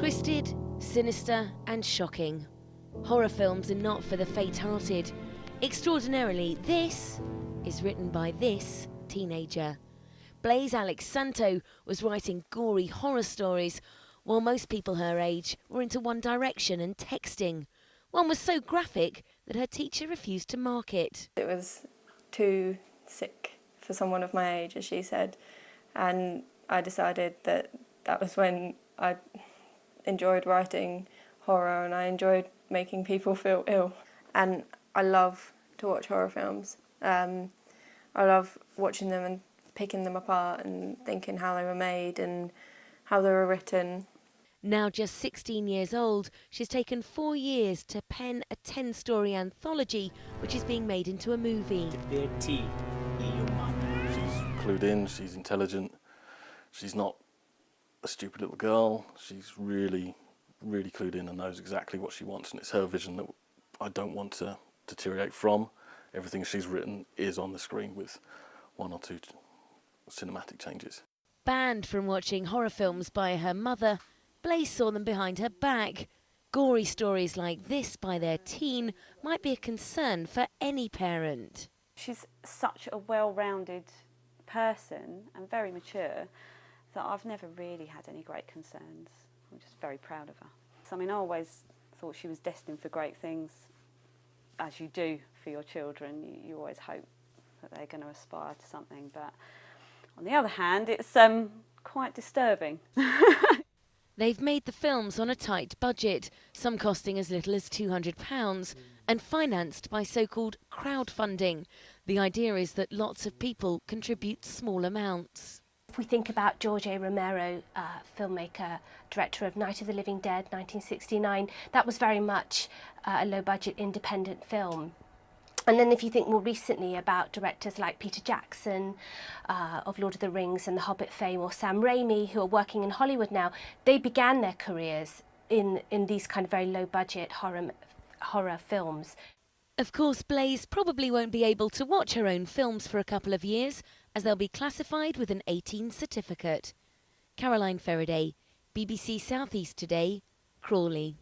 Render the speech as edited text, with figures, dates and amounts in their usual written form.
Twisted, sinister and shocking. Horror films are not for the faint-hearted. Extraordinarily, this is written by this teenager. Blaize-Alex Szanto was writing gory horror stories, while most people her age were into One Direction and texting. One was so graphic that her teacher refused to mark it. It was too sick for someone of my age, as she said, and I decided that was when I enjoyed writing horror and I enjoyed making people feel ill. And I love to watch horror films. I love watching them and picking them apart and thinking how they were made and how they were written. Now just 16 years old, she's taken 4 years to pen a 10-story anthology which is being made into a movie. She's clued in, she's intelligent, she's not a stupid little girl, she's really clued in and knows exactly what she wants, and it's her vision that I don't want to deteriorate from. Everything she's written is on the screen with 1 or 2 cinematic changes. Banned from watching horror films by her mother, Blaize saw them behind her back. Gory stories like this by their teen might be a concern for any parent. She's such a well-rounded person and very mature that I've never really had any great concerns. I'm just very proud of her. So, I mean, I always thought she was destined for great things, as you do for your children. You always hope that they're going to aspire to something, but on the other hand, it's quite disturbing. They've made the films on a tight budget, some costing as little as £200, and financed by so-called crowdfunding. The idea is that lots of people contribute small amounts. If we think about George A. Romero, filmmaker, director of Night of the Living Dead, 1969, that was very much a low-budget independent film. And then if you think more recently about directors like Peter Jackson of Lord of the Rings and The Hobbit fame, or Sam Raimi, who are working in Hollywood now, they began their careers in these kind of very low-budget horror films. Of course, Blaize probably won't be able to watch her own films for a couple of years, as they'll be classified with an 18 certificate. Caroline Faraday, BBC South East Today, Crawley.